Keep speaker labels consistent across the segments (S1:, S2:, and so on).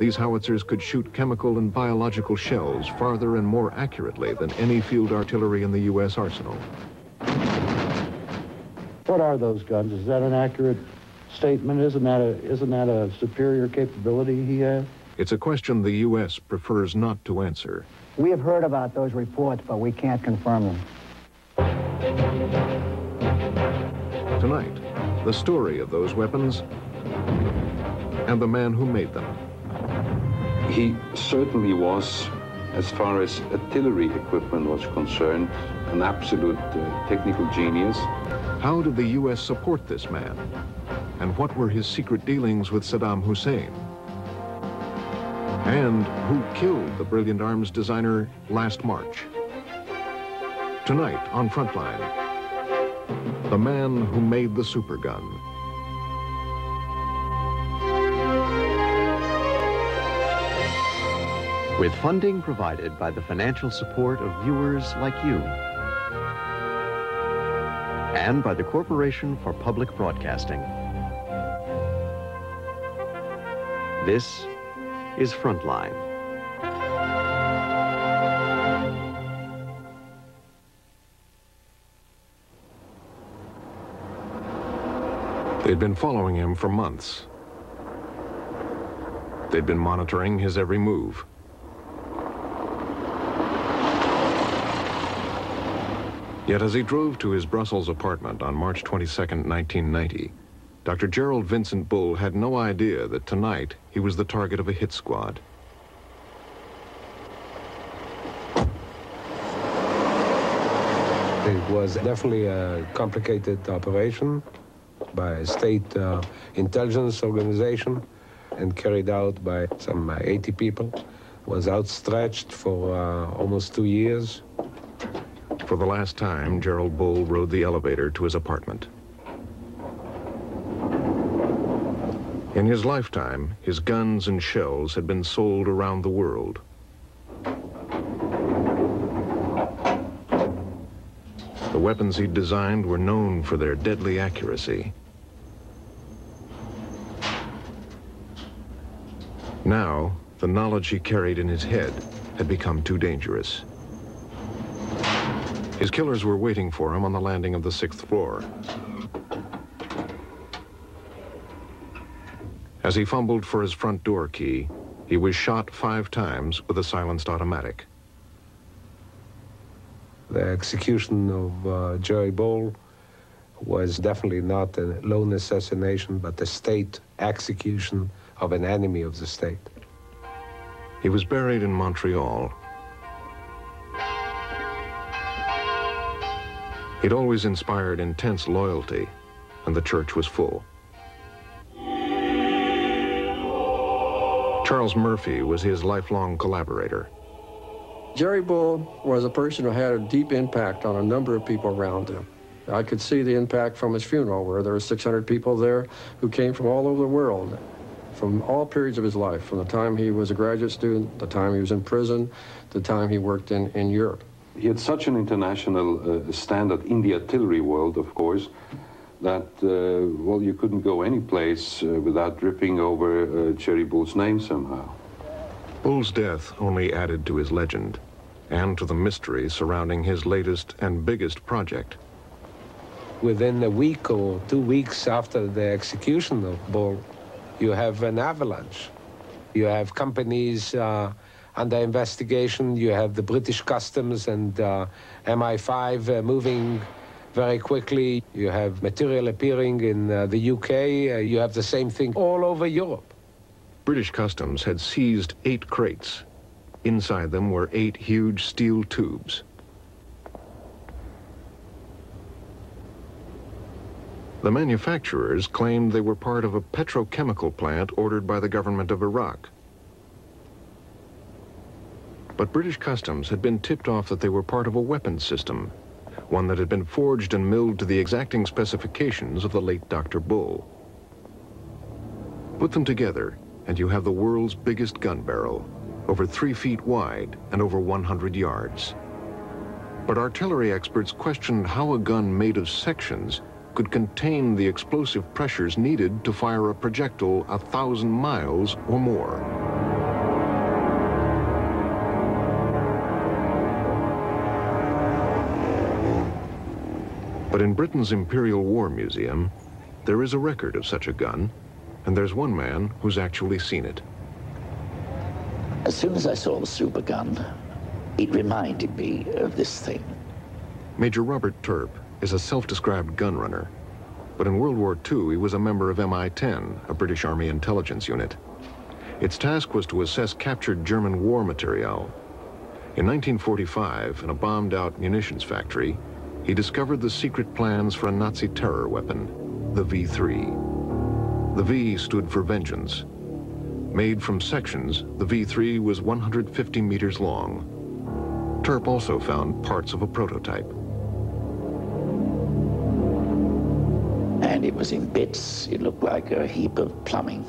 S1: These howitzers could shoot chemical and biological shells farther and more accurately than any field artillery in the U.S. arsenal.
S2: What are those guns? Is that an accurate statement? Isn't that a superior capability he has?
S1: It's a question the U.S. prefers not to answer.
S3: We have heard about those reports, but we can't confirm them.
S1: Tonight, the story of those weapons and the man who made them.
S4: He certainly was, as far as artillery equipment was concerned, an absolute technical genius.
S1: How did the U.S. support this man? And what were his secret dealings with Saddam Hussein? And who killed the brilliant arms designer last March? Tonight on Frontline, the man who made the supergun.
S5: With funding provided by the financial support of viewers like you and by the Corporation for Public Broadcasting. This is Frontline.
S1: They'd been following him for months. They'd been monitoring his every move. Yet as he drove to his Brussels apartment on March 22nd, 1990, Dr. Gerald Vincent Bull had no idea that tonight he was the target of a hit squad.
S6: It was definitely a complicated operation by a state intelligence organization and carried out by some 80 people. It was outstretched for almost 2 years.
S1: For the last time, Gerald Bull rode the elevator to his apartment. In his lifetime, his guns and shells had been sold around the world. The weapons he'd designed were known for their deadly accuracy. Now, the knowledge he carried in his head had become too dangerous. His killers were waiting for him on the landing of the 6th floor. As he fumbled for his front door key, he was shot 5 times with a silenced automatic.
S6: The execution of Jerry Bull was definitely not a lone assassination, but a state execution of an enemy of the state.
S1: He was buried in Montreal. He'd always inspired intense loyalty, and the church was full. Charles Murphy was his lifelong collaborator.
S7: Jerry Bull was a person who had a deep impact on a number of people around him. I could see the impact from his funeral, where there were 600 people there who came from all over the world, from all periods of his life, from the time he was a graduate student, the time he was in prison, the time he worked in Europe.
S4: He had such an international standard in the artillery world, of course, that, well, you couldn't go any place without dripping over Jerry Bull's name somehow.
S1: Bull's death only added to his legend and to the mystery surrounding his latest and biggest project.
S6: Within a week or 2 weeks after the execution of Bull, you have an avalanche. You have companies under investigation. You have the British Customs and MI5 moving very quickly. You have material appearing in the UK. You have the same thing all over Europe.
S1: British Customs had seized 8 crates. Inside them were 8 huge steel tubes. The manufacturers claimed they were part of a petrochemical plant ordered by the government of Iraq. But British Customs had been tipped off that they were part of a weapons system, one that had been forged and milled to the exacting specifications of the late Dr. Bull. Put them together, and you have the world's biggest gun barrel, over 3 feet wide and over 100 yards. But artillery experts questioned how a gun made of sections could contain the explosive pressures needed to fire a projectile 1,000 miles or more. But in Britain's Imperial War Museum, there is a record of such a gun, and there's one man who's actually seen it.
S8: As soon as I saw the super gun, it reminded me of this thing.
S1: Major Robert Turp is a self-described gun runner, but in World War II he was a member of MI-10, a British Army intelligence unit. Its task was to assess captured German war material. In 1945, in a bombed-out munitions factory, he discovered the secret plans for a Nazi terror weapon, the V3. The V stood for vengeance. Made from sections, the V3 was 150 meters long. Turp also found parts of a prototype.
S8: And it was in bits. It looked like a heap of plumbing.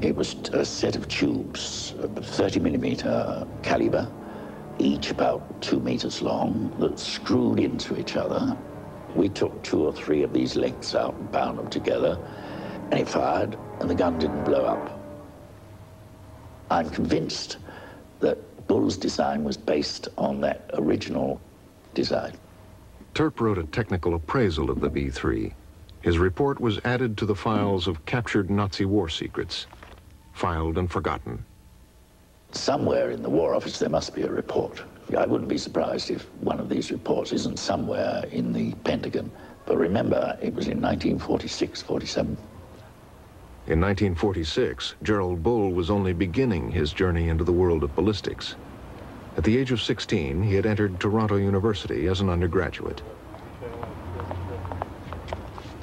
S8: It was a set of tubes of 30mm caliber, each about 2 meters long, that screwed into each other. We took 2 or 3 of these lengths out and bound them together, and it fired, and the gun didn't blow up. I'm convinced that Bull's design was based on that original design.
S1: Turp wrote a technical appraisal of the V3. His report was added to the files of captured Nazi war secrets, filed and forgotten.
S8: Somewhere in the War Office there must be a report. I wouldn't be surprised if one of these reports isn't somewhere in the Pentagon. But remember, it was in 1946, 47.
S1: In 1946, Gerald Bull was only beginning his journey into the world of ballistics. At the age of 16, he had entered Toronto University as an undergraduate.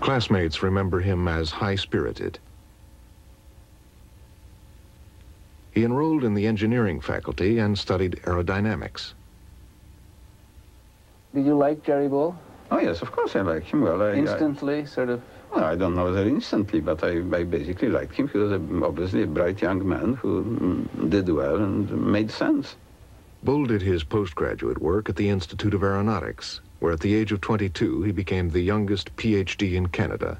S1: Classmates remember him as high-spirited. He enrolled in the engineering faculty and studied aerodynamics.
S9: Did you like Jerry Bull?
S10: Oh, yes, of course I like him. Well,
S9: Instantly, sort of?
S10: Well, I don't know whether instantly, but I basically liked him. He was obviously a bright young man who did well and made sense.
S1: Bull did his postgraduate work at the Institute of Aeronautics, where at the age of 22 he became the youngest PhD in Canada.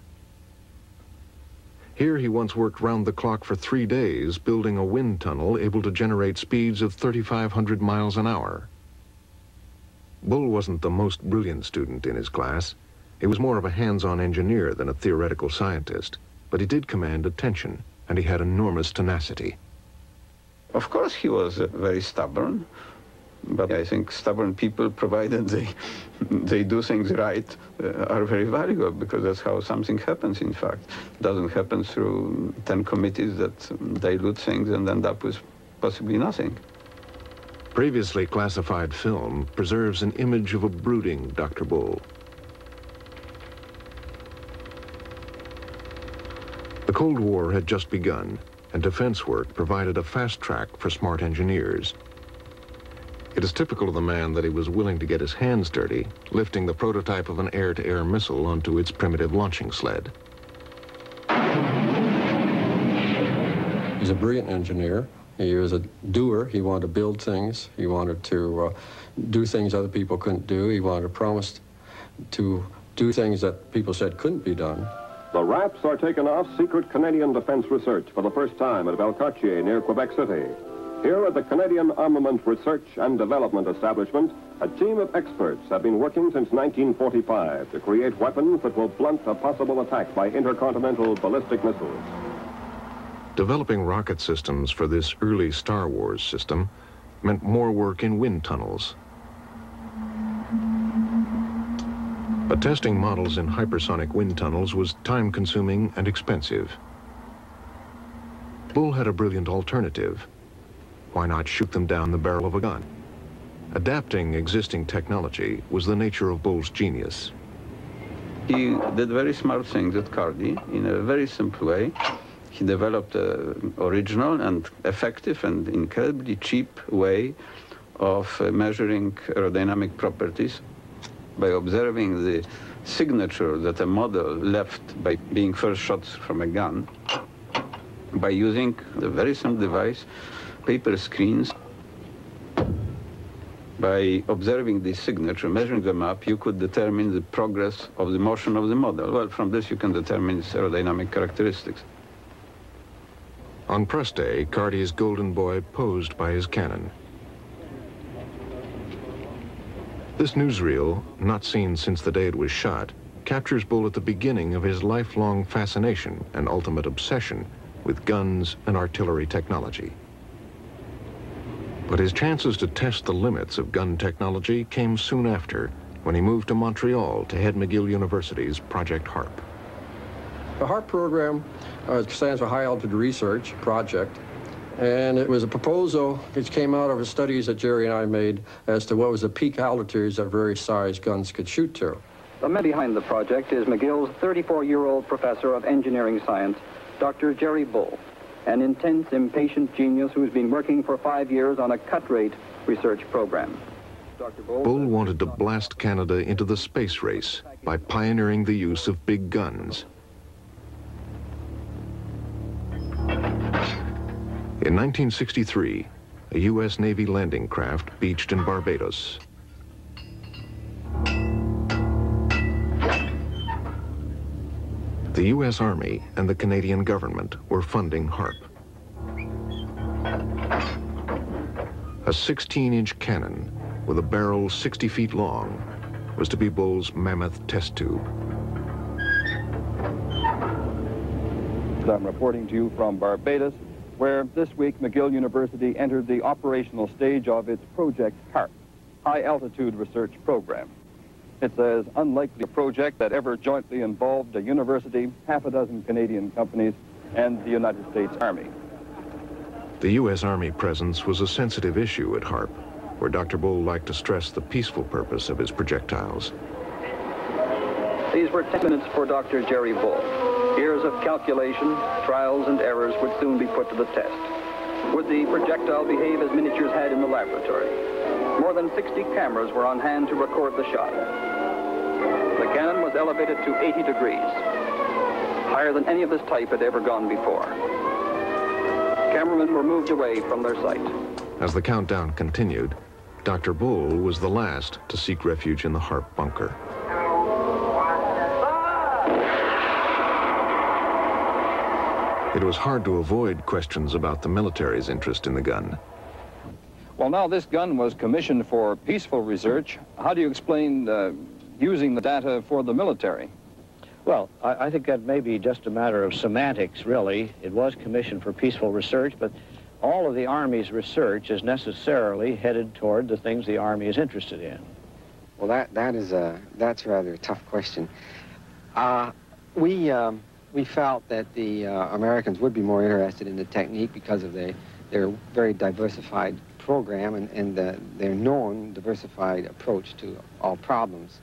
S1: Here he once worked round the clock for 3 days building a wind tunnel able to generate speeds of 3,500 miles an hour. Bull wasn't the most brilliant student in his class. He was more of a hands-on engineer than a theoretical scientist, but he did command attention, and he had enormous tenacity.
S10: Of course he was very stubborn, but I think stubborn people, provided they do things right, are very valuable, because that's how something happens, in fact. It doesn't happen through 10 committees that dilute things and end up with possibly nothing.
S1: Previously classified film preserves an image of a brooding Dr. Bull. The Cold War had just begun, and defense work provided a fast track for smart engineers. It is typical of the man that he was willing to get his hands dirty, lifting the prototype of an air-to-air missile onto its primitive launching sled.
S7: He's a brilliant engineer. He was a doer. He wanted to build things. He wanted to do things other people couldn't do. He wanted to promise to do things that people said couldn't be done.
S11: The wraps are taken off secret Canadian defense research for the first time at Valcartier near Quebec City. Here at the Canadian Armament Research and Development Establishment, a team of experts have been working since 1945 to create weapons that will blunt a possible attack by intercontinental ballistic missiles.
S1: Developing rocket systems for this early Star Wars system meant more work in wind tunnels. But testing models in hypersonic wind tunnels was time-consuming and expensive. Bull had a brilliant alternative. Why not shoot them down the barrel of a gun? Adapting existing technology was the nature of Bull's genius.
S10: He did very smart things at Cardi in a very simple way. He developed an original and effective and incredibly cheap way of measuring aerodynamic properties by observing the signature that a model left by being first shot from a gun, by using a very simple device, paper screens. By observing this signature, measuring them up, you could determine the progress of the motion of the model. Well, from this you can determine its aerodynamic characteristics.
S1: On press day, Cartier's Golden Boy posed by his cannon. This newsreel, not seen since the day it was shot, captures Bull at the beginning of his lifelong fascination and ultimate obsession with guns and artillery technology. But his chances to test the limits of gun technology came soon after, when he moved to Montreal to head McGill University's Project HARP.
S7: The HARP program stands for High Altitude Research Project, and it was a proposal which came out of the studies that Jerry and I made as to what was the peak altitudes that various size guns could shoot to.
S12: The man behind the project is McGill's 34-year-old professor of engineering science, Dr. Jerry Bull, an intense, impatient genius who's been working for 5 years on a cut-rate research program. Dr.
S1: Bull wanted to blast Canada into the space race by pioneering the use of big guns. In 1963, a U.S. Navy landing craft beached in Barbados. The U.S. Army and the Canadian government were funding HARP. A 16-inch cannon with a barrel 60 feet long was to be Bull's mammoth test tube.
S13: I'm reporting to you from Barbados, where this week McGill University entered the operational stage of its Project HARP, High Altitude Research Program. It's as unlikely a project that ever jointly involved a university, half a dozen Canadian companies, and the United States Army.
S1: The U.S. Army presence was a sensitive issue at HARP, where Dr. Bull liked to stress the peaceful purpose of his projectiles.
S12: These were 10 minutes for Dr. Jerry Bull. Years of calculation, trials, and errors would soon be put to the test. Would the projectile behave as miniatures had in the laboratory? More than 60 cameras were on hand to record the shot. The cannon was elevated to 80 degrees, higher than any of this type had ever gone before. Cameramen were moved away from their sight.
S1: As the countdown continued, Dr. Bull was the last to seek refuge in the HARP bunker. It was hard to avoid questions about the military's interest in the gun.
S13: Well, now this gun was commissioned for peaceful research. How do you explain using the data for the military?
S2: Well, I think that may be just a matter of semantics, really. It was commissioned for peaceful research, but all of the Army's research is necessarily headed toward the things the Army is interested in.
S14: Well, that's rather a tough question. We felt that the Americans would be more interested in the technique because of their very diversified program and their known diversified approach to all problems.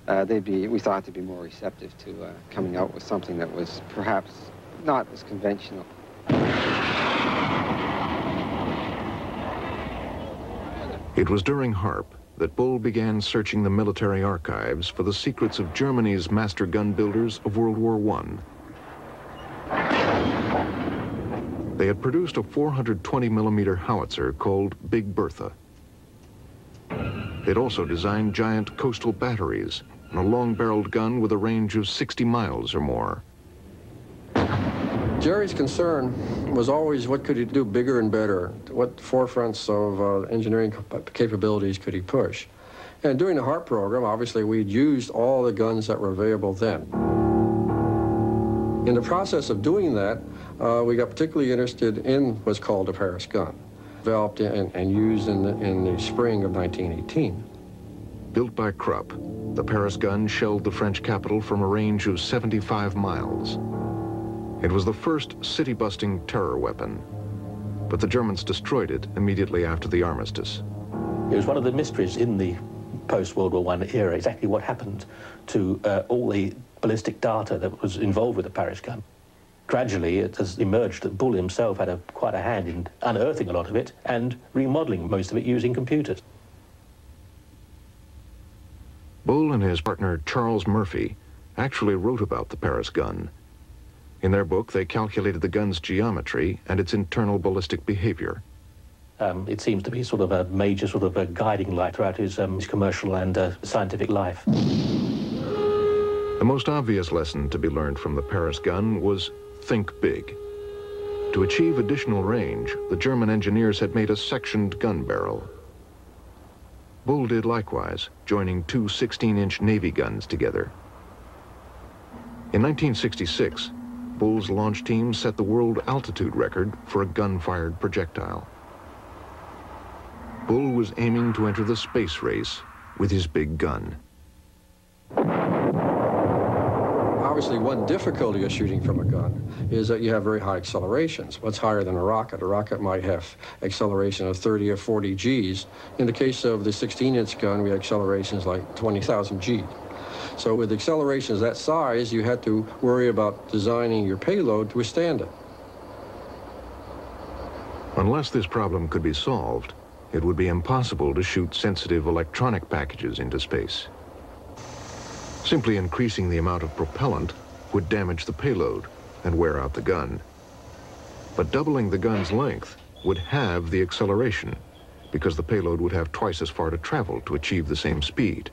S14: We thought they'd be more receptive to coming out with something that was perhaps not as conventional.
S1: It was during HARP that Bull began searching the military archives for the secrets of Germany's master gun builders of World War I. They had produced a 420mm howitzer called Big Bertha. They'd also designed giant coastal batteries and a long-barreled gun with a range of 60 miles or more.
S7: Jerry's concern was always what could he do bigger and better? What forefronts of engineering capabilities could he push? And during the HARP program, obviously, we'd used all the guns that were available then. In the process of doing that, we got particularly interested in what's called the Paris gun, developed and used in the spring of 1918.
S1: Built by Krupp, the Paris gun shelled the French capital from a range of 75 miles. It was the first city-busting terror weapon, but the Germans destroyed it immediately after the armistice.
S15: It was one of the mysteries in the post-World War I era, exactly what happened to all the ballistic data that was involved with the Paris gun. Gradually, it has emerged that Bull himself had quite a hand in unearthing a lot of it and remodeling most of it using computers.
S1: Bull and his partner Charles Murphy actually wrote about the Paris gun. In their book, they calculated the gun's geometry and its internal ballistic behavior.
S15: It seems to be sort of a major sort of a guiding light throughout his commercial and scientific life.
S1: The most obvious lesson to be learned from the Paris gun was think big. To achieve additional range, the German engineers had made a sectioned gun barrel. Bull did likewise, joining two 16-inch Navy guns together. In 1966, Bull's launch team set the world altitude record for a gun-fired projectile. Bull was aiming to enter the space race with his big gun.
S7: Obviously, one difficulty of shooting from a gun is that you have very high accelerations. What's higher than a rocket? A rocket might have acceleration of 30 or 40 Gs. In the case of the 16-inch gun, we had accelerations like 20,000 Gs. So with accelerations that size, you had to worry about designing your payload to withstand it.
S1: Unless this problem could be solved, it would be impossible to shoot sensitive electronic packages into space. Simply increasing the amount of propellant would damage the payload and wear out the gun. But doubling the gun's length would halve the acceleration, because the payload would have twice as far to travel to achieve the same speed.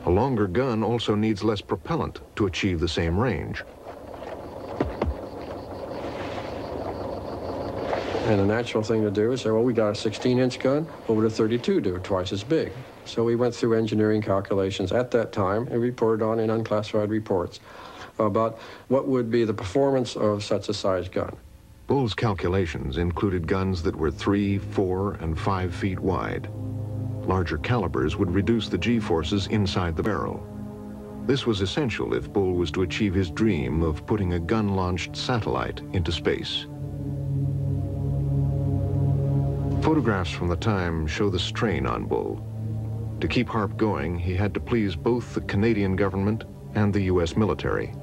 S1: A longer gun also needs less propellant to achieve the same range.
S7: And the natural thing to do is say, well, we got a 16-inch gun, what would a 32 do? Twice as big. So we went through engineering calculations at that time and reported on in unclassified reports about what would be the performance of such a size gun.
S1: Bull's calculations included guns that were 3, 4, and 5 feet wide. Larger calibers would reduce the G-forces inside the barrel. This was essential if Bull was to achieve his dream of putting a gun-launched satellite into space. Photographs from the time show the strain on Bull. To keep HARP going, he had to please both the Canadian government and the U.S. military.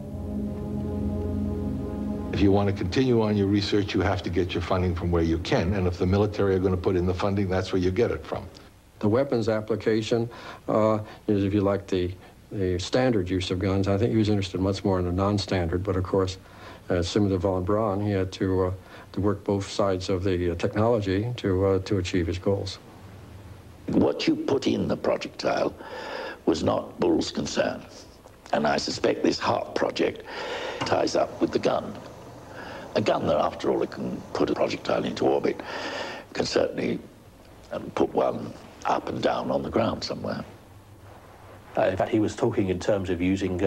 S16: If you want to continue on your research, you have to get your funding from where you can, and if the military are going to put in the funding, that's where you get it from.
S7: The weapons application is, if you like, the standard use of guns. I think he was interested much more in the non-standard, but of course, similar to von Braun, he had to work both sides of the technology to achieve his goals.
S8: What you put in the projectile was not Bull's concern. And I suspect this HARP project ties up with the gun. A gun that, after all, it can put a projectile into orbit, can certainly put one up and down on the ground somewhere.
S15: In fact, he was talking in terms of using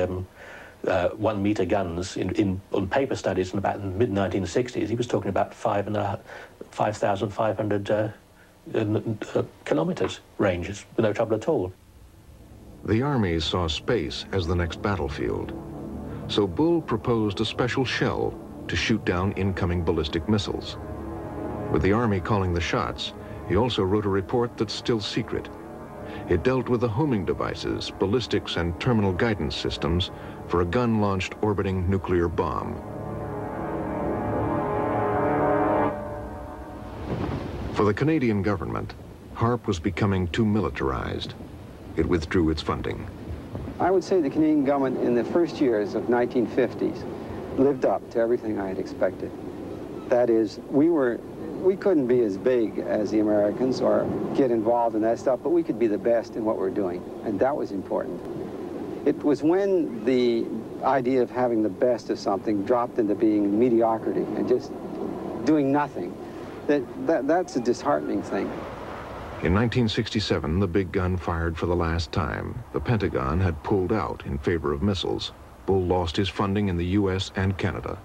S15: 1-meter guns on paper studies in about the mid-1960s. He was talking about 5,500 kilometers ranges with no trouble at all.
S1: The armies saw space as the next battlefield. So Bull proposed a special shell to shoot down incoming ballistic missiles. With the Army calling the shots, he also wrote a report that's still secret. It dealt with the homing devices, ballistics, and terminal guidance systems for a gun-launched orbiting nuclear bomb. For the Canadian government, HARP was becoming too militarized. It withdrew its funding.
S14: I would say the Canadian government in the first years of 1950s lived up to everything I had expected. That is, we couldn't be as big as the Americans or get involved in that stuff, but we could be the best in what we're doing, and that was important. It was when the idea of having the best of something dropped into being mediocrity and just doing nothing, that's a disheartening thing.
S1: In 1967, the big gun fired for the last time. The Pentagon had pulled out in favor of missiles. Bull lost his funding in the U.S. and Canada.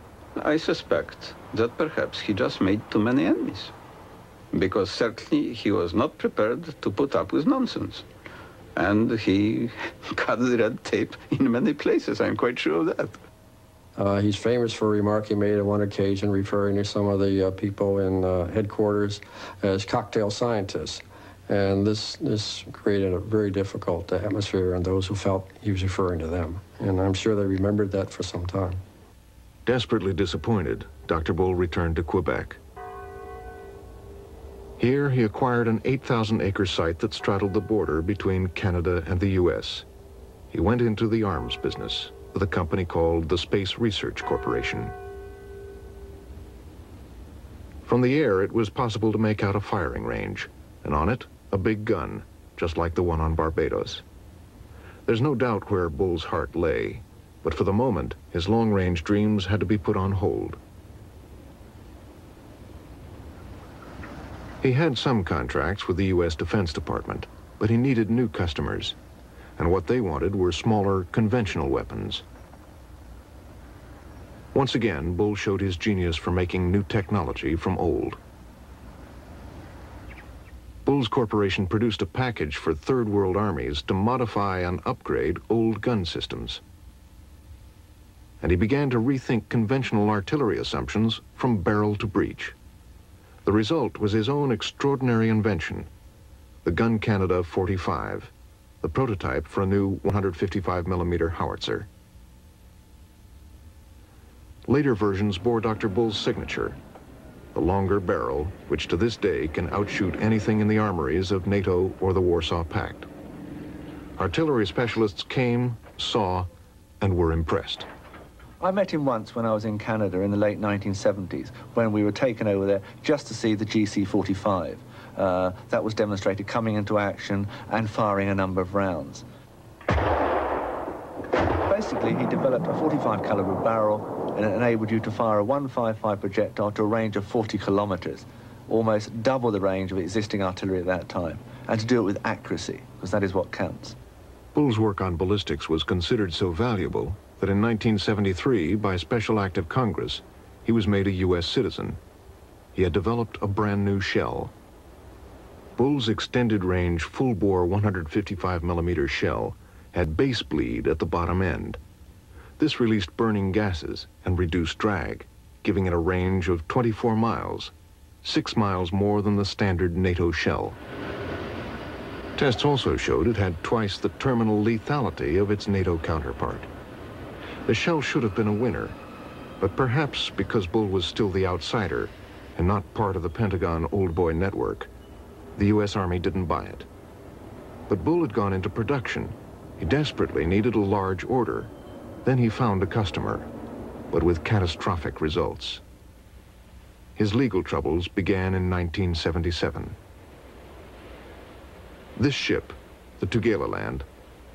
S10: I suspect that perhaps he just made too many enemies, because certainly he was not prepared to put up with nonsense. And he cut the red tape in many places, I'm quite sure of that.
S7: He's famous for a remark he made on one occasion referring to some of the people in headquarters as cocktail scientists. And this created a very difficult atmosphere on those who felt he was referring to them. And I'm sure they remembered that for some time.
S1: Desperately disappointed, Dr. Bull returned to Quebec. Here, he acquired an 8,000-acre site that straddled the border between Canada and the U.S. He went into the arms business with a company called the Space Research Corporation. From the air, it was possible to make out a firing range, and on it, a big gun, just like the one on Barbados. There's no doubt where Bull's heart lay, but for the moment, his long-range dreams had to be put on hold. He had some contracts with the U.S. Defense Department, but he needed new customers, and what they wanted were smaller, conventional weapons. Once again, Bull showed his genius for making new technology from old. Bull's corporation produced a package for Third World armies to modify and upgrade old gun systems. And he began to rethink conventional artillery assumptions from barrel to breech. The result was his own extraordinary invention, the Gun Canada 45, the prototype for a new 155mm howitzer. Later versions bore Dr. Bull's signature, the longer barrel, which to this day can outshoot anything in the armories of NATO or the Warsaw Pact. Artillery specialists came, saw, and were impressed.
S9: I met him once when I was in Canada in the late 1970s, when we were taken over there just to see the GC-45. That was demonstrated coming into action and firing a number of rounds. Basically, he developed a 45 caliber barrel, and it enabled you to fire a 155 projectile to a range of 40 kilometers, almost double the range of existing artillery at that time, and to do it with accuracy, because that is what counts.
S1: Bull's work on ballistics was considered so valuable that in 1973, by special act of Congress, he was made a U.S. citizen. He had developed a brand new shell. Bull's extended range, full-bore 155mm shell had base bleed at the bottom end. This released burning gases and reduced drag, giving it a range of 24 miles, 6 miles more than the standard NATO shell. Tests also showed it had twice the terminal lethality of its NATO counterpart. The shell should have been a winner, but perhaps because Bull was still the outsider and not part of the Pentagon old boy network, the U.S. Army didn't buy it. But Bull had gone into production. He desperately needed a large order. Then he found a customer, but with catastrophic results. His legal troubles began in 1977. This ship, the Tugela-land,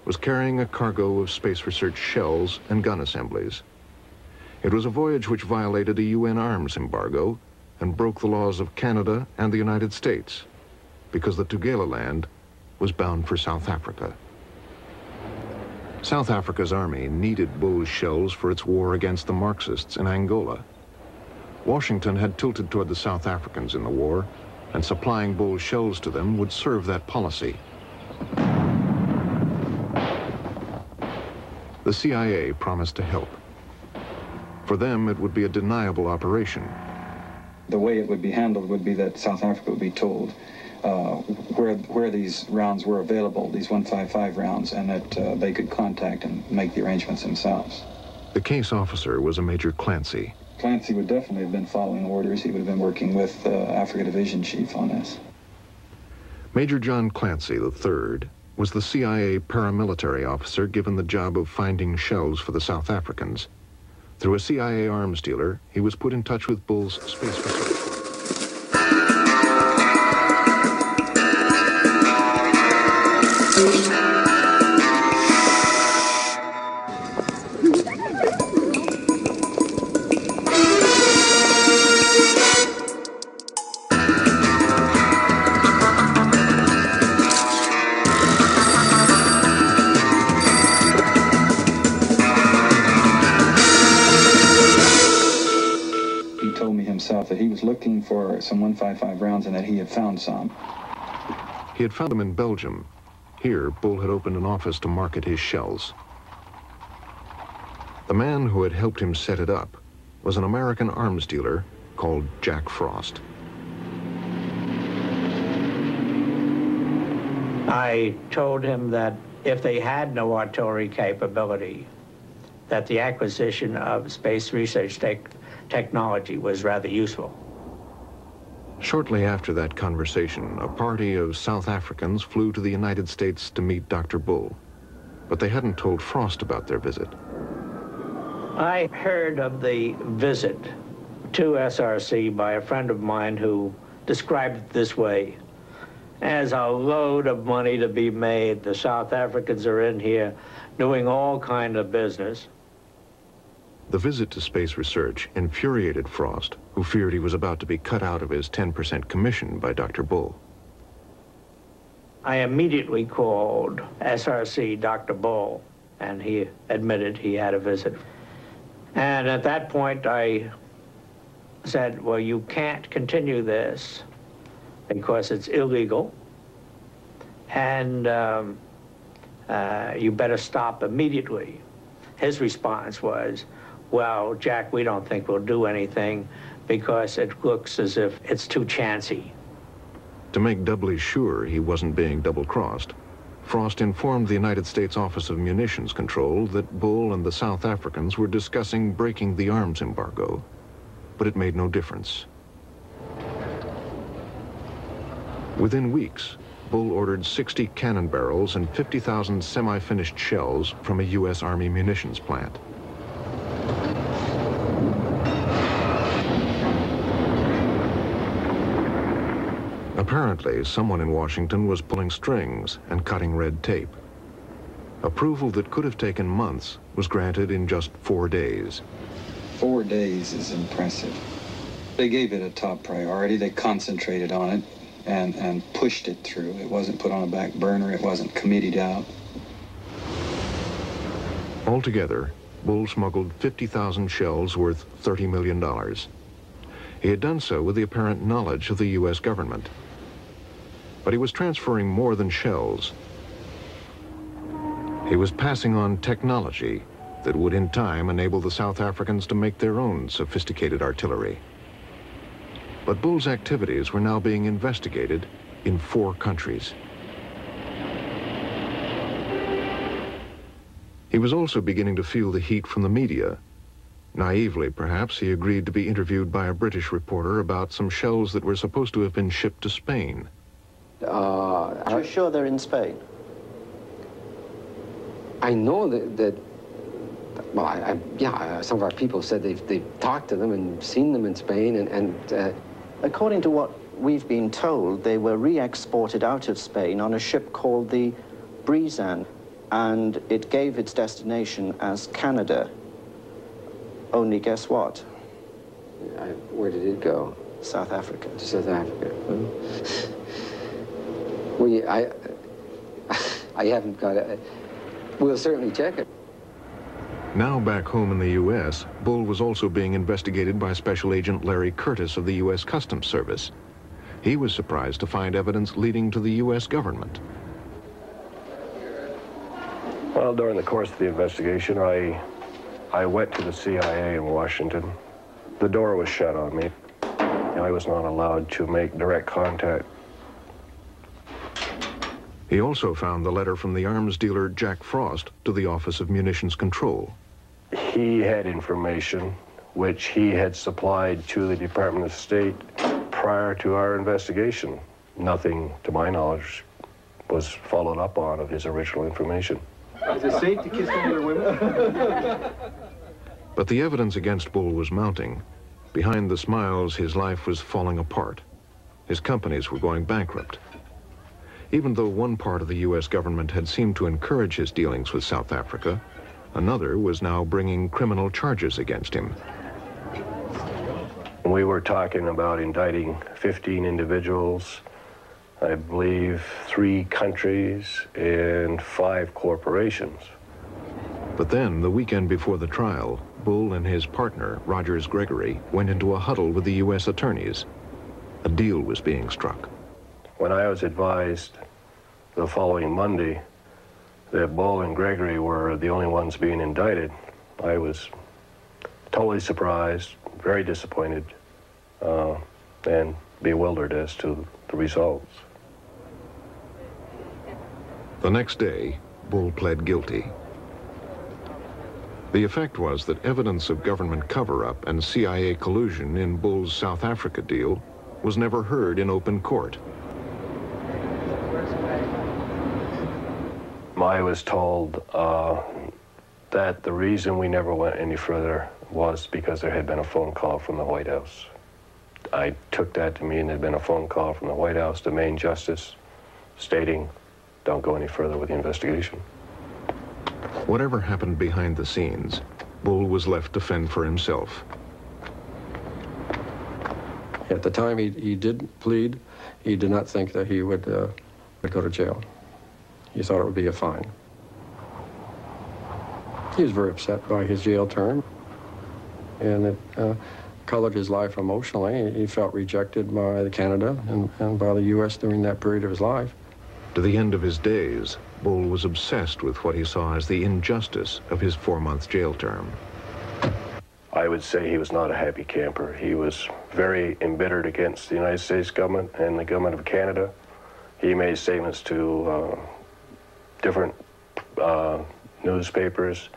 S1: was carrying a cargo of space research shells and gun assemblies. It was a voyage which violated a UN arms embargo and broke the laws of Canada and the United States, because the Tugela-land was bound for South Africa. South Africa's army needed Bull's shells for its war against the Marxists in Angola. Washington had tilted toward the South Africans in the war, and supplying Bull's shells to them would serve that policy. The CIA promised to help. For them, it would be a deniable operation.
S17: The way it would be handled would be that South Africa would be told where these rounds were available, these 155 rounds, and that they could contact and make the arrangements themselves.
S1: The case officer was a Major Clancy.
S17: Clancy would definitely have been following orders. He would have been working with Africa Division Chief on this.
S1: Major John Clancy III was the CIA paramilitary officer given the job of finding shells for the South Africans. Through a CIA arms dealer, he was put in touch with Bull's space research.
S17: That he was looking for some 155 rounds and that he had found some.
S1: He had found them in Belgium. Here, Bull had opened an office to market his shells. The man who had helped him set it up was an American arms dealer called Jack Frost.
S18: I told him that if they had no artillery capability, that the acquisition of space research technology was rather useful.
S1: Shortly after that conversation, a party of South Africans flew to the United States to meet Dr. Bull, but they hadn't told Frost about their visit.
S18: I heard of the visit to SRC by a friend of mine who described it this way: as a load of money to be made. The South Africans are in here doing all kind of business.
S1: The visit to space research infuriated Frost, who feared he was about to be cut out of his 10% commission by Dr. Bull.
S18: I immediately called SRC Dr. Bull, and he admitted he had a visit. And at that point, I said, well, you can't continue this because it's illegal, and you better stop immediately. His response was, well, Jack, we don't think we'll do anything because it looks as if it's too chancy.
S1: To make doubly sure he wasn't being double-crossed, Frost informed the United States Office of Munitions Control that Bull and the South Africans were discussing breaking the arms embargo, but it made no difference. Within weeks, Bull ordered 60 cannon barrels and 50,000 semi-finished shells from a U.S. Army munitions plant. Apparently, someone in Washington was pulling strings and cutting red tape. Approval that could have taken months was granted in just 4 days.
S17: 4 days is impressive. They gave it a top priority. They concentrated on it and pushed it through. It wasn't put on a back burner. It wasn't committed out.
S1: Altogether, Bull smuggled 50,000 shells worth $30 million. He had done so with the apparent knowledge of the U.S. government. But he was transferring more than shells. He was passing on technology that would in time enable the South Africans to make their own sophisticated artillery. But Bull's activities were now being investigated in 4 countries. He was also beginning to feel the heat from the media. Naively, perhaps, he agreed to be interviewed by a British reporter about some shells that were supposed to have been shipped to Spain.
S19: Are you sure they're in Spain?
S14: I know that well, yeah, some of our people said they've talked to them and seen them in Spain, and
S19: according to what we've been told, they were re-exported out of Spain on a ship called the Breezan, and it gave its destination as Canada. Only guess what?
S14: Where did it go?
S19: South Africa.
S14: To South Africa.
S19: Mm-hmm.
S14: Well, I haven't got it. We'll certainly check it.
S1: Now back home in the U.S., Bull was also being investigated by Special Agent Larry Curtis of the U.S. Customs Service. He was surprised to find evidence leading to the U.S. government.
S20: Well, during the course of the investigation, I went to the CIA in Washington. The door was shut on me. I was not allowed to make direct contact.
S1: He also found the letter from the arms dealer Jack Frost to the Office of Munitions Control.
S20: He had information which he had supplied to the Department of State prior to our investigation. Nothing, to my knowledge, was followed up on of his original information.
S21: Is it safe to kiss other women?
S1: But the evidence against Bull was mounting. Behind the smiles, his life was falling apart. His companies were going bankrupt. Even though one part of the U.S. government had seemed to encourage his dealings with South Africa, another was now bringing criminal charges against him.
S20: We were talking about indicting 15 individuals, I believe 3 countries, and 5 corporations.
S1: But then, the weekend before the trial, Bull and his partner, Rogers Gregory, went into a huddle with the U.S. attorneys. A deal was being struck.
S20: When I was advised the following Monday that Bull and Gregory were the only ones being indicted, I was totally surprised, very disappointed, and bewildered as to the results.
S1: The next day, Bull pled guilty. The effect was that evidence of government cover-up and CIA collusion in Bull's South Africa deal was never heard in open court.
S20: I was told that the reason we never went any further was because there had been a phone call from the White House. I took that to mean there had been a phone call from the White House to Main Justice stating, don't go any further with the investigation.
S1: Whatever happened behind the scenes, Bull was left to fend for himself.
S7: At the time he did plead, he did not think that he would would go to jail. He thought it would be a fine. He was very upset by his jail term, and it colored his life emotionally. He felt rejected by Canada and by the U.S. during that period of his life.
S1: To the end of his days, Bull was obsessed with what he saw as the injustice of his 4-month jail term.
S20: I would say he was not a happy camper. He was very embittered against the United States government and the government of Canada. He made statements to different newspapers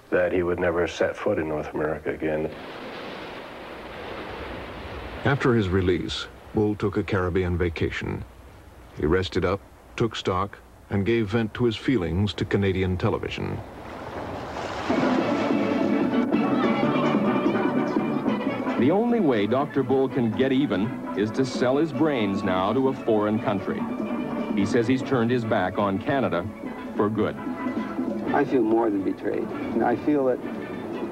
S20: that he would never set foot in North America again.
S1: After his release, Bull took a Caribbean vacation. He rested up, took stock, and gave vent to his feelings to Canadian television.
S3: The only way Dr. Bull can get even is to sell his brains now to a foreign country. He says he's turned his back on Canada for good.
S14: I feel more than betrayed. And I feel that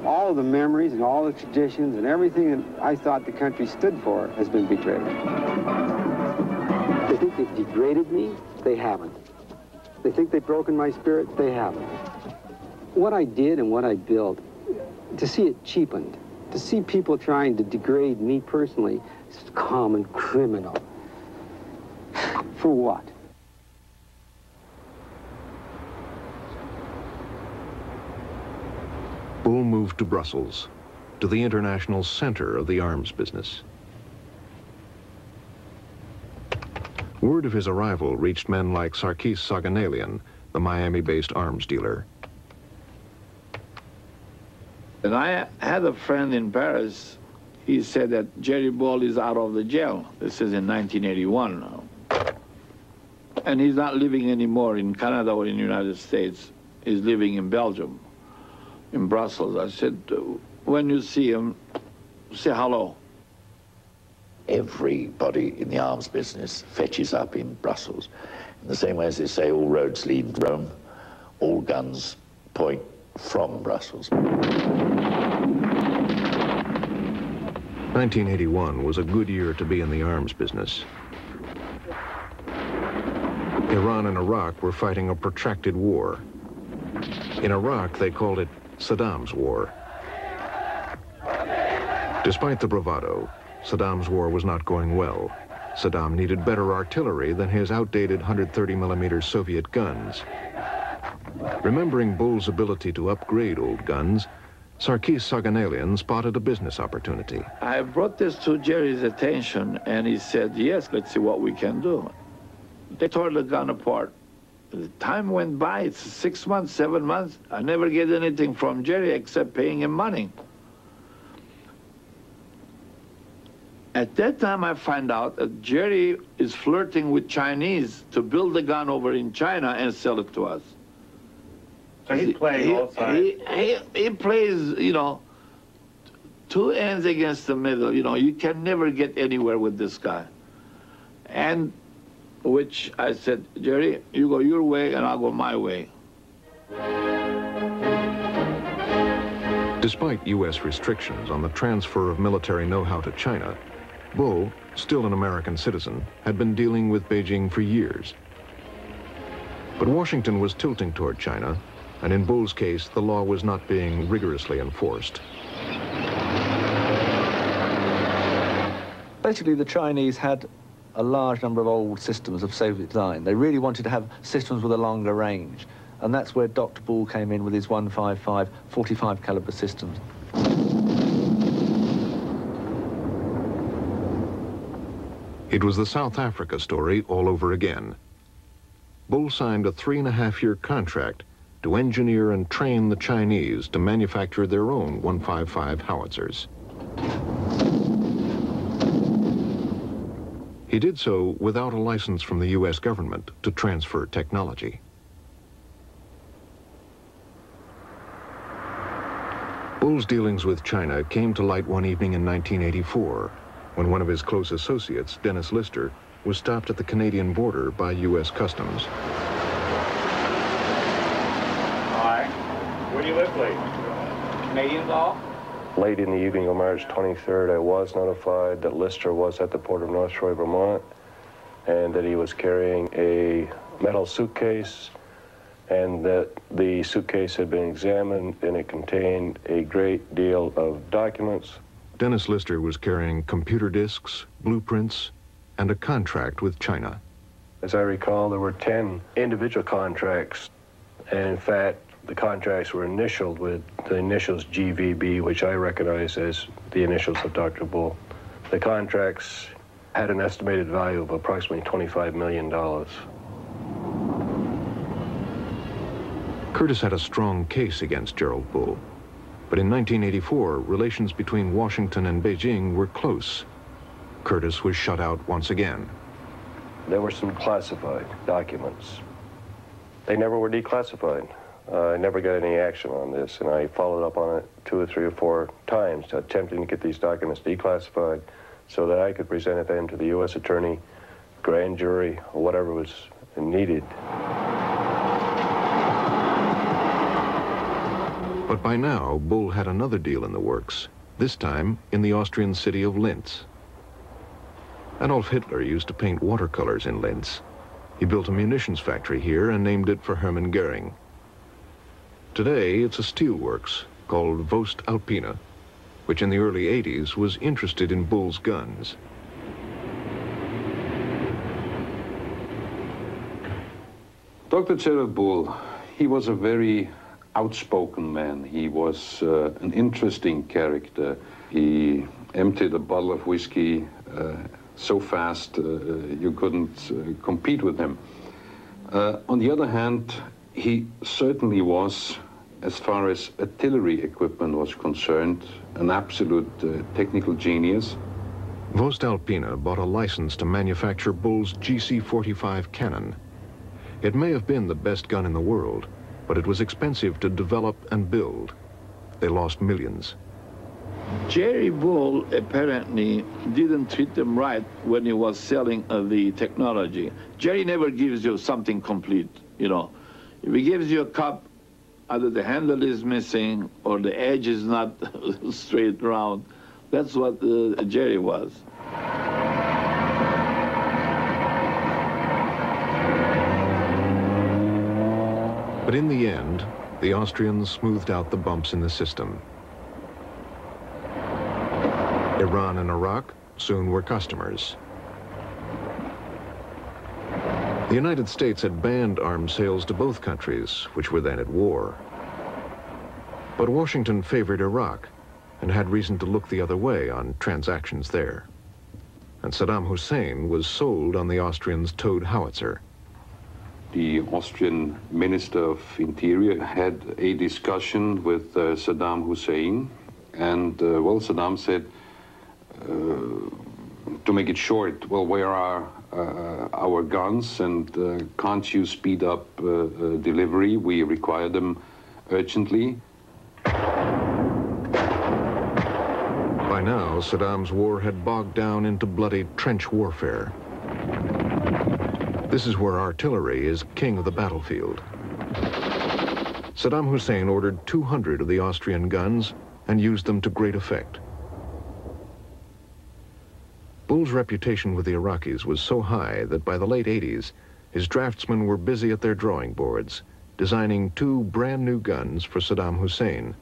S14: all of the memories and all the traditions and everything that I thought the country stood for has been betrayed. They think they've degraded me. They haven't. They think they've broken my spirit. They haven't. What I did and what I built, to see it cheapened, to see people trying to degrade me personally, is common criminal. For what?
S1: Bull moved to Brussels, to the international center of the arms business. Word of his arrival reached men like Sarkis Saganalian, the Miami-based arms dealer.
S22: And I had a friend in Paris. He said that Jerry Bull is out of the jail. This is in 1981 now. And he's not living anymore in Canada or in the United States. He's living in Belgium, in Brussels. I said, when you see him, say hello.
S8: Everybody in the arms business fetches up in Brussels. In the same way as they say all roads lead to Rome, all guns point from Brussels.
S1: 1981 was a good year to be in the arms business. Iran and Iraq were fighting a protracted war. In Iraq, they called it Saddam's War. Despite the bravado, Saddam's war was not going well. Saddam needed better artillery than his outdated 130mm Soviet guns. Remembering Bull's ability to upgrade old guns, Sarkis Saganalian spotted a business opportunity.
S22: I brought this to Jerry's attention, and he said, yes, let's see what we can do. They tore the gun apart. The time went by, it's 6 months, 7 months. I never get anything from Jerry except paying him money. At that time, I find out that Jerry is flirting with Chinese to build the gun over in China and sell it to us.
S23: So he's playing all sides.
S22: He plays, you know, two ends against the middle. You know, you can never get anywhere with this guy. And which I said, Jerry, you go your way and I'll go my way.
S1: Despite U.S. restrictions on the transfer of military know-how to China, Bull, still an American citizen, had been dealing with Beijing for years. But Washington was tilting toward China, and in Bull's case, the law was not being rigorously enforced.
S9: Basically, the Chinese had a large number of old systems of Soviet design. They really wanted to have systems with a longer range, and that's where Dr. Bull came in with his 155 45 caliber systems.
S1: It was the South Africa story all over again. Bull signed a 3.5-year contract to engineer and train the Chinese to manufacture their own 155 howitzers. He did so without a license from the U.S. government to transfer technology. Bull's dealings with China came to light one evening in 1984, when one of his close associates, Dennis Lister, was stopped at the Canadian border by U.S. Customs.
S23: Hi. Where do you live, please? Canadian law?
S20: Late in the evening of March 23rd, I was notified that Lister was at the port of North Shore, Vermont. and that he was carrying a metal suitcase, and that the suitcase had been examined and it contained a great deal of documents.
S1: Dennis Lister was carrying computer disks, blueprints, and a contract with China.
S20: As I recall, there were 10 individual contracts, and in fact, the contracts were initialed with the initials GVB, which I recognize as the initials of Dr. Bull. The contracts had an estimated value of approximately $25 million.
S1: Curtis had a strong case against Gerald Bull, but in 1984, relations between Washington and Beijing were close. Curtis was shut out once again.
S20: There were some classified documents. They never were declassified. I never got any action on this, and I followed up on it 2 or 3 or 4 times, attempting to get these documents declassified so that I could present them to the U.S. attorney, grand jury, or whatever was needed.
S1: But by now, Bull had another deal in the works, this time in the Austrian city of Linz. Adolf Hitler used to paint watercolors in Linz. He built a munitions factory here and named it for Hermann Goering. Today, it's a steelworks called Voest-Alpine, which in the early 80s was interested in Bull's guns.
S4: Dr. Gerald Bull, he was a very outspoken man. He was an interesting character. He emptied a bottle of whiskey so fast you couldn't compete with him. On the other hand, he certainly was, as far as artillery equipment was concerned, an absolute technical genius.
S1: Voest-Alpine bought a license to manufacture Bull's GC-45 cannon. It may have been the best gun in the world, but it was expensive to develop and build. They lost millions.
S22: Jerry Bull apparently didn't treat them right when he was selling the technology. Jerry never gives you something complete, you know. If he gives you a cup, either the handle is missing or the edge is not straight round. That's what Jerry was.
S1: But in the end, the Austrians smoothed out the bumps in the system. Iran and Iraq soon were customers. The United States had banned arms sales to both countries, which were then at war. But Washington favored Iraq and had reason to look the other way on transactions there. And Saddam Hussein was sold on the Austrians' towed howitzer.
S4: The Austrian Minister of Interior had a discussion with Saddam Hussein, and well, Saddam said, to make it short, well, where are our guns, and can't you speed up delivery? We require them urgently.
S1: By now, Saddam's war had bogged down into bloody trench warfare. This is where artillery is king of the battlefield. Saddam Hussein ordered 200 of the Austrian guns and used them to great effect. Bull's reputation with the Iraqis was so high that by the late 80s, his draftsmen were busy at their drawing boards, designing 2 brand new guns for Saddam Hussein.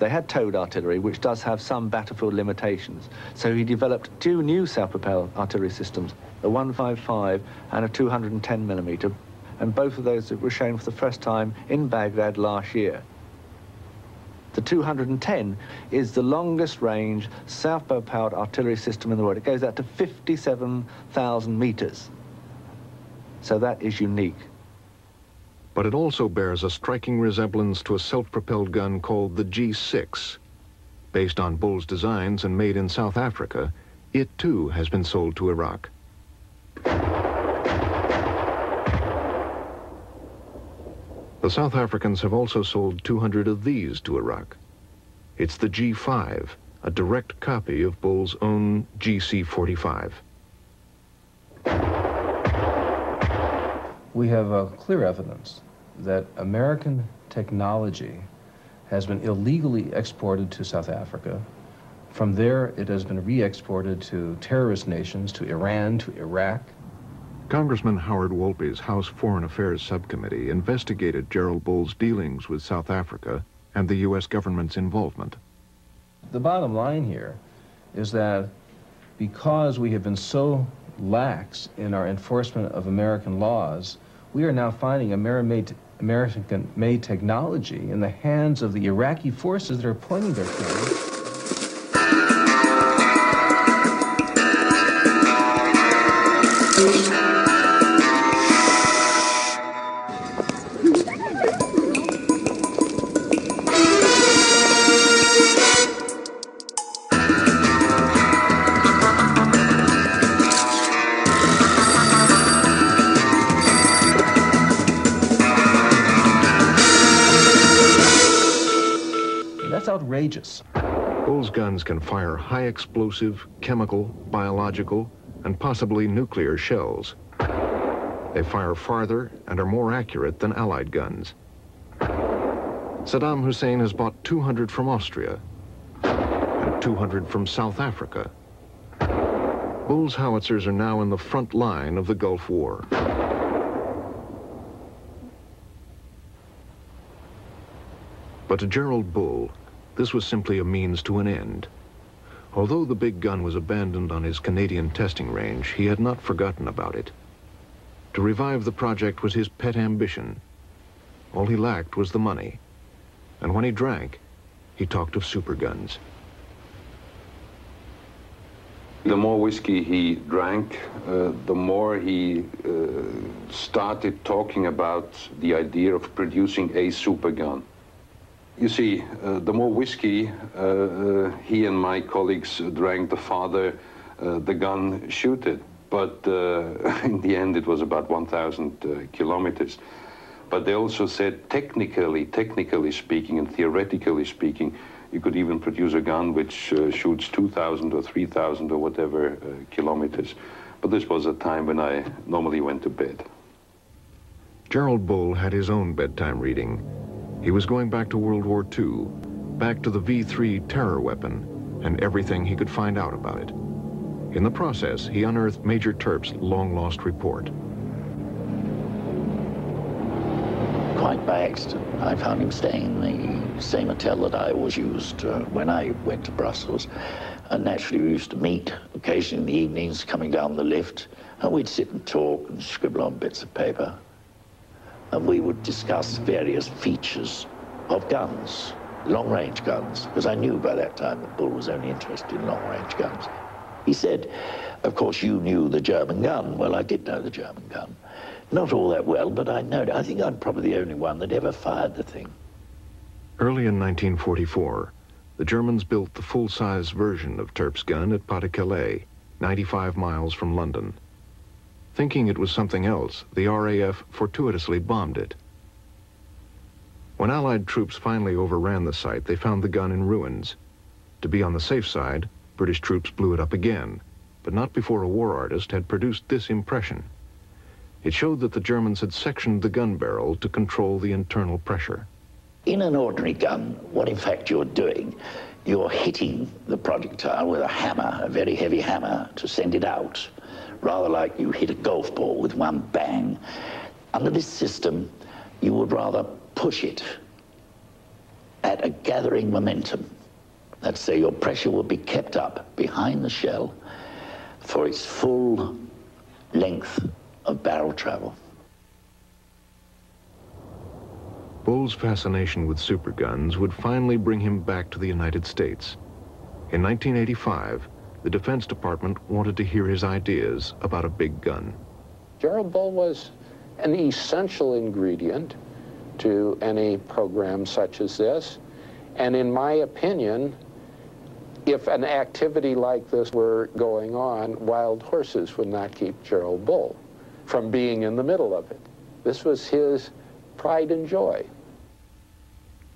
S9: They had towed artillery, which does have some battlefield limitations. So he developed 2 new self-propelled artillery systems, a 155 and a 210 millimeter, and both of those were shown for the first time in Baghdad last year. The 210 is the longest range self-propelled artillery system in the world. It goes out to 57,000 meters. So that is unique.
S1: But it also bears a striking resemblance to a self-propelled gun called the G6. Based on Bull's designs and made in South Africa, it too has been sold to Iraq. The South Africans have also sold 200 of these to Iraq. It's the G5, a direct copy of Bull's own GC-45.
S5: We have clear evidence that American technology has been illegally exported to South Africa From there, it has been re-exported to terrorist nations, to Iran, to Iraq.
S1: Congressman Howard Wolpe's House Foreign Affairs Subcommittee investigated Gerald Bull's dealings with South Africa and the U.S. government's involvement.
S5: The bottom line here is that because we have been so lax in our enforcement of American laws, we are now finding American-made technology in the hands of the Iraqi forces that are pointing their cameras. That's outrageous.
S1: Bull's guns can fire high explosive, chemical, biological, and possibly nuclear shells. They fire farther and are more accurate than Allied guns. Saddam Hussein has bought 200 from Austria and 200 from South Africa. Bull's howitzers are now in the front line of the Gulf War. But to Gerald Bull, this was simply a means to an end. Although the big gun was abandoned on his Canadian testing range, he had not forgotten about it. To revive the project was his pet ambition. All he lacked was the money. And when he drank, he talked of superguns.
S4: The more whiskey he drank, the more he started talking about the idea of producing a supergun. You see, the more whiskey he and my colleagues drank, the farther the gun shooted. But in the end, it was about 1,000 kilometers. But they also said technically speaking and theoretically speaking, you could even produce a gun which shoots 2,000 or 3,000 or whatever kilometers. But this was a time when I normally went to bed.
S1: Gerald Bull had his own bedtime reading. He was going back to World War II, back to the V3 terror weapon, and everything he could find out about it. In the process, he unearthed Major Terp's long-lost report.
S8: Quite by accident, I found him staying in the same hotel that I always used when I went to Brussels. And naturally, we used to meet occasionally in the evenings, coming down the lift, and we'd sit and talk and scribble on bits of paper. And we would discuss various features of guns, long-range guns, because I knew by that time that Bull was only interested in long-range guns. He said, of course, you knew the German gun. Well, I did know the German gun. Not all that well, but I know it. I think I'm probably the only one that ever fired the thing.
S1: Early in 1944, the Germans built the full-size version of Terp's gun at Pas-de-Calais, 95 miles from London. Thinking it was something else, the RAF fortuitously bombed it. When Allied troops finally overran the site, they found the gun in ruins. To be on the safe side, British troops blew it up again, but not before a war artist had produced this impression. It showed that the Germans had sectioned the gun barrel to control the internal pressure.
S8: In an ordinary gun, what in fact you're doing, you're hitting the projectile with a hammer, a very heavy hammer, to send it out. Rather like you hit a golf ball with one bang. Under this system, you would rather push it at a gathering momentum. Let's say your pressure will be kept up behind the shell for its full length of barrel travel.
S1: Bull's fascination with superguns would finally bring him back to the United States. In 1985, the Defense Department wanted to hear his ideas about a big gun.
S6: Gerald Bull was an essential ingredient to any program such as this. And in my opinion, if an activity like this were going on, wild horses would not keep Gerald Bull from being in the middle of it. This was his pride and joy.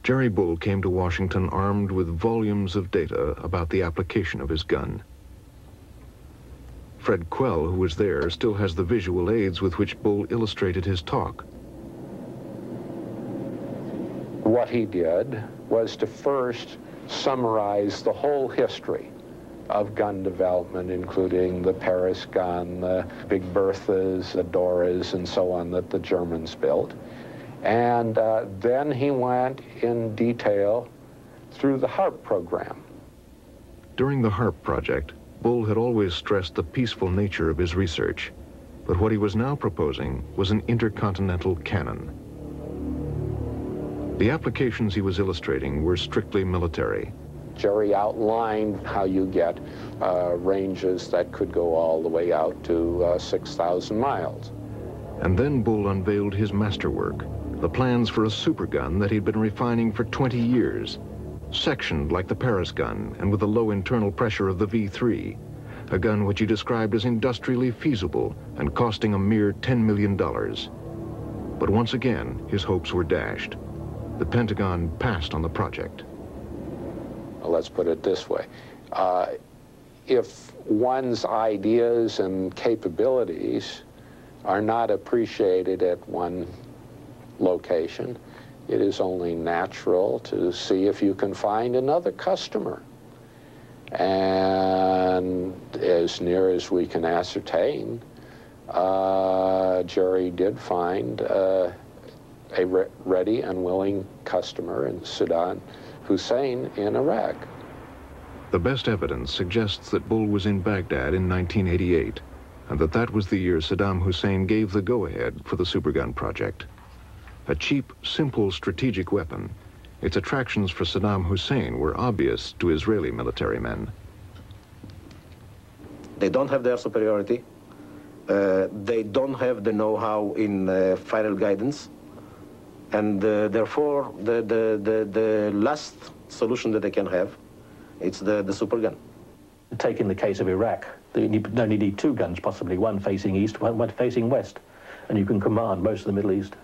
S1: Jerry Bull came to Washington armed with volumes of data about the application of his gun. Fred Quell, who was there, still has the visual aids with which Bull illustrated his talk.
S6: What he did was to first summarize the whole history of gun development, including the Paris gun, the Big Berthas, the Doras, and so on that the Germans built. And then he went in detail through the HARP program.
S1: During the HARP project, Bull had always stressed the peaceful nature of his research, but what he was now proposing was an intercontinental cannon. The applications he was illustrating were strictly military.
S6: Jerry outlined how you get ranges that could go all the way out to 6,000 miles.
S1: And then Bull unveiled his masterwork, the plans for a supergun that he'd been refining for 20 years, sectioned like the Paris gun and with the low internal pressure of the V3, a gun which he described as industrially feasible and costing a mere $10 million. But once again, his hopes were dashed. The Pentagon passed on the project.
S6: Let's put it this way. If one's ideas and capabilities are not appreciated at one location, it is only natural to see if you can find another customer. And as near as we can ascertain, Jerry did find a ready and willing customer in Saddam Hussein in Iraq.
S1: The best evidence suggests that Bull was in Baghdad in 1988, and that was the year Saddam Hussein gave the go-ahead for the supergun project. A cheap, simple strategic weapon, its attractions for Saddam Hussein were obvious to Israeli military men.
S11: They don't have their superiority. They don't have the know-how in final guidance. And therefore, the last solution that they can have, it's the supergun.
S15: Take in the case of Iraq, you only need two guns, possibly one facing east, one facing west, and you can command most of the Middle East.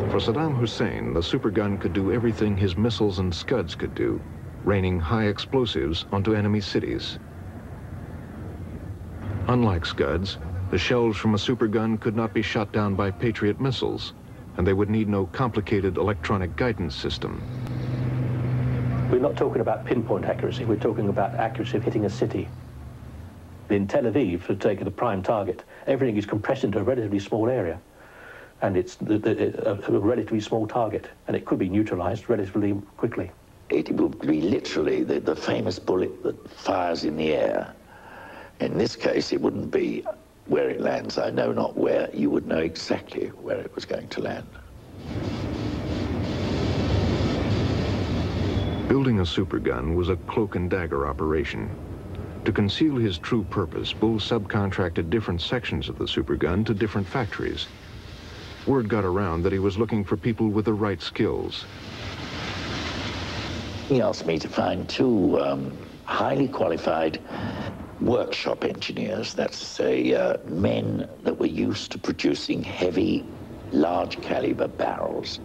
S1: For Saddam Hussein, the supergun could do everything his missiles and Scuds could do, raining high explosives onto enemy cities. Unlike Scuds, the shells from a supergun could not be shot down by Patriot missiles, and they would need no complicated electronic guidance system.
S15: We're not talking about pinpoint accuracy, we're talking about accuracy of hitting a city. In Tel Aviv, to take the prime target, everything is compressed into a relatively small area, and it's a relatively small target, and it could be neutralized relatively quickly.
S8: It would be literally the famous bullet that fires in the air. In this case, it wouldn't be where it lands. I know not where. You would know exactly where it was going to land.
S1: Building a supergun was a cloak and dagger operation. To conceal his true purpose, Bull subcontracted different sections of the supergun to different factories. Word got around that he was looking for people with the right skills.
S8: He asked me to find two highly qualified workshop engineers, that's to say men that were used to producing heavy, large caliber barrels.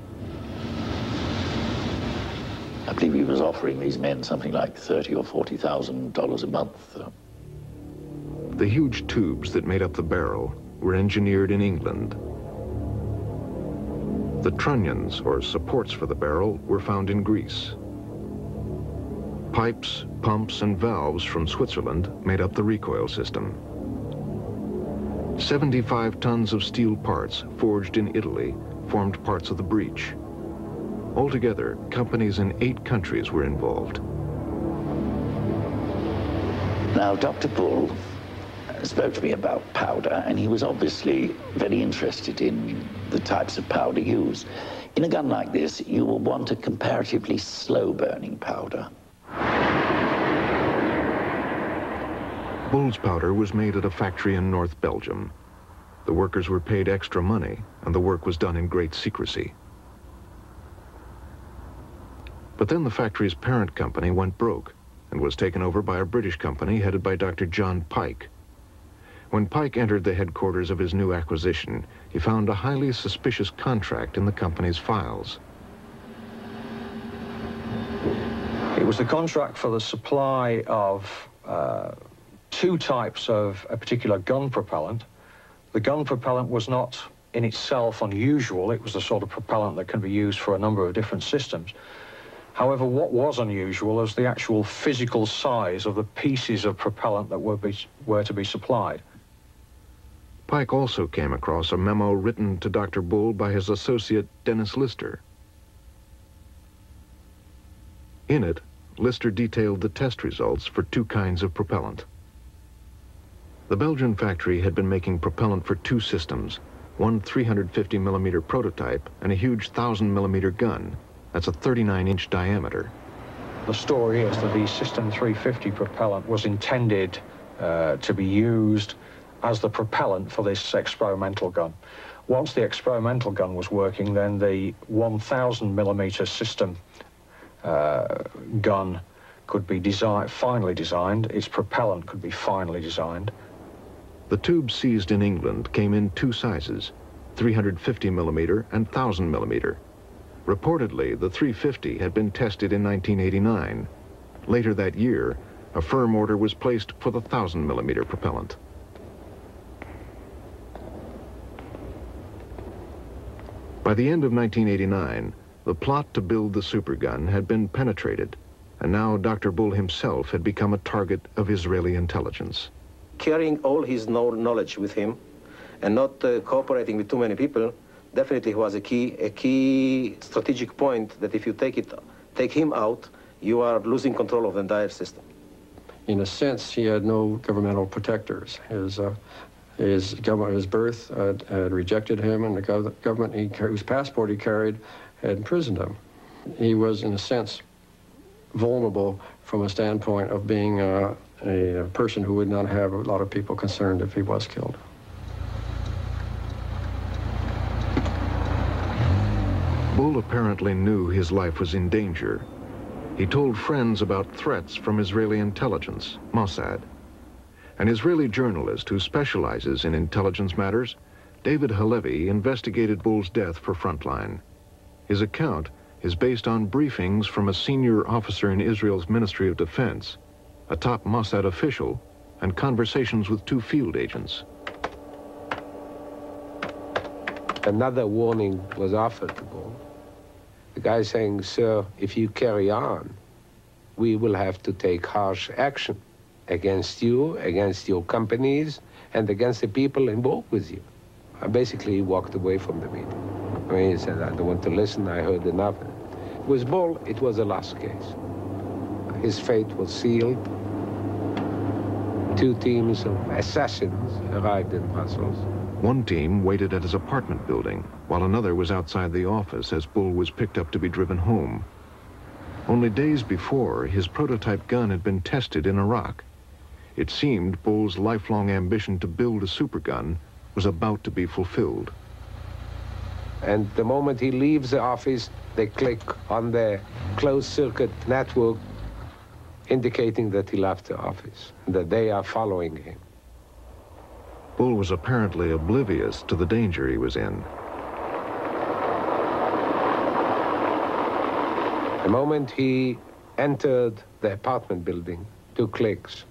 S8: I believe he was offering these men something like $30,000 or $40,000 a month.
S1: The huge tubes that made up the barrel were engineered in England. The trunnions, or supports for the barrel, were found in Greece. Pipes, pumps, and valves from Switzerland made up the recoil system. 75 tons of steel parts forged in Italy formed parts of the breech. Altogether, companies in 8 countries were involved.
S8: Now, Dr. Bull spoke to me about powder, and he was obviously very interested in the types of powder used. In a gun like this, you will want a comparatively slow-burning powder.
S1: Bull's powder was made at a factory in North Belgium. The workers were paid extra money, and the work was done in great secrecy. But then the factory's parent company went broke and was taken over by a British company headed by Dr. John Pike. When Pike entered the headquarters of his new acquisition, he found a highly suspicious contract in the company's files.
S7: It was the contract for the supply of 2 types of a particular gun propellant. The gun propellant was not
S2: in itself unusual. It was the sort of propellant that can be used for a number of different systems. However, what was unusual was the actual physical size of the pieces of propellant that were to be supplied.
S1: Pike also came across a memo written to Dr. Bull by his associate Dennis Lister. In it, Lister detailed the test results for two kinds of propellant. The Belgian factory had been making propellant for two systems, one 350mm prototype and a huge 1000mm gun. That's a 39-inch diameter.
S2: The story is that the System 350 propellant was intended to be used as the propellant for this experimental gun. Once the experimental gun was working, then the 1000mm system gun could be finally designed, its propellant could be finally designed.
S1: The tubes seized in England came in two sizes, 350mm and 1000mm. Reportedly, the 350 had been tested in 1989. Later that year, a firm order was placed for the 1000mm propellant. By the end of 1989, the plot to build the supergun had been penetrated, and now Dr. Bull himself had become a target of Israeli intelligence.
S11: Carrying all his knowledge with him and not cooperating with too many people definitely was a key strategic point that if you take him out, you are losing control of the entire system.
S7: In a sense, he had no governmental protectors. His government, his birth had rejected him, and the government whose passport he carried had imprisoned him. He was, in a sense, vulnerable from a standpoint of being a person who would not have a lot of people concerned if he was killed.
S1: Bull apparently knew his life was in danger. He told friends about threats from Israeli intelligence, Mossad. An Israeli journalist who specializes in intelligence matters, David Halevi, investigated Bull's death for Frontline. His account is based on briefings from a senior officer in Israel's Ministry of Defense, a top Mossad official, and conversations with two field agents.
S12: Another warning was offered to Bull. The guy saying, "Sir, if you carry on, we will have to take harsh action against you, against your companies, and against the people involved with you." I basically walked away from the meeting. I mean, he said, "I don't want to listen, I heard enough." With Bull, it was a lost case. His fate was sealed. Two teams of assassins arrived in Brussels.
S1: One team waited at his apartment building, while another was outside the office as Bull was picked up to be driven home. Only days before, his prototype gun had been tested in Iraq. It seemed Bull's lifelong ambition to build a supergun was about to be fulfilled.
S12: And the moment he leaves the office, they click on the closed-circuit network indicating that he left the office, that they are following him.
S1: Bull was apparently oblivious to the danger he was in.
S12: The moment he entered the apartment building, 2 clicks.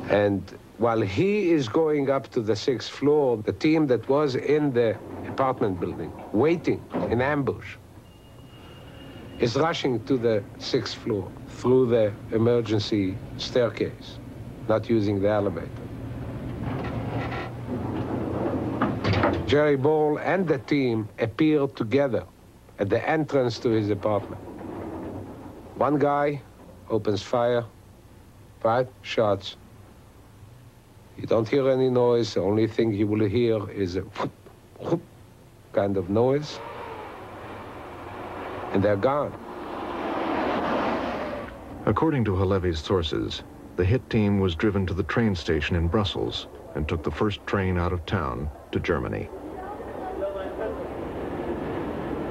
S12: And while he is going up to the 6th floor, the team that was in the apartment building, waiting in ambush, is rushing to the 6th floor through the emergency staircase, not using the elevator. Jerry Bull and the team appear together at the entrance to his apartment. One guy opens fire, 5 shots. You don't hear any noise. The only thing you will hear is a whoop, whoop kind of noise. And they're gone.
S1: According to Halevi's sources, the hit team was driven to the train station in Brussels and took the first train out of town to Germany.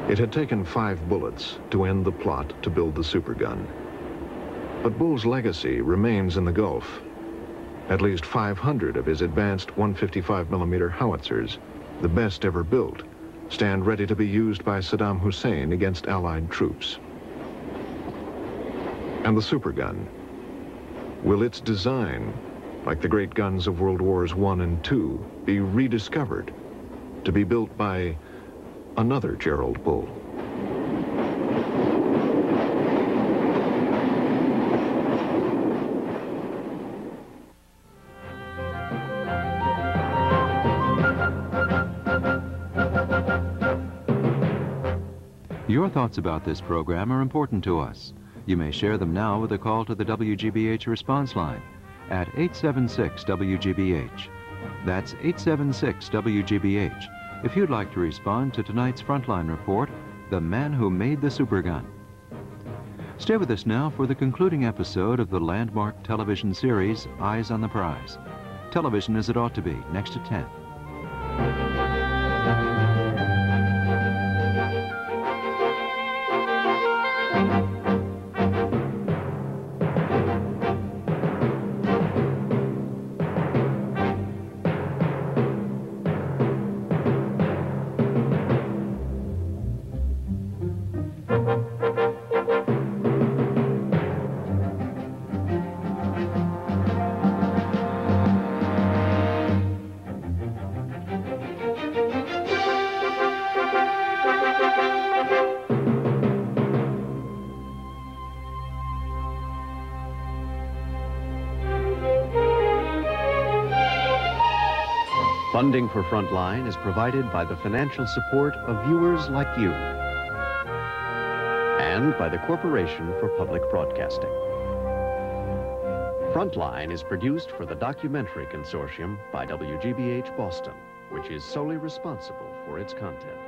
S1: It had taken 5 bullets to end the plot to build the supergun. But Bull's legacy remains in the Gulf. At least 500 of his advanced 155mm howitzers, the best ever built, stand ready to be used by Saddam Hussein against Allied troops. And the supergun, will its design like the great guns of World Wars I and II, be rediscovered to be built by another Gerald Bull.
S10: Your thoughts about this program are important to us. You may share them now with a call to the WGBH response line at 876-WGBH. That's 876-WGBH if you'd like to respond to tonight's Frontline report, The Man Who Made the Supergun. Stay with us now for the concluding episode of the landmark television series, Eyes on the Prize. Television as it ought to be, next at 10.
S13: Funding for Frontline is provided by the financial support of viewers like you and by the Corporation for Public Broadcasting. Frontline is produced for the Documentary Consortium by WGBH Boston, which is solely responsible for its content.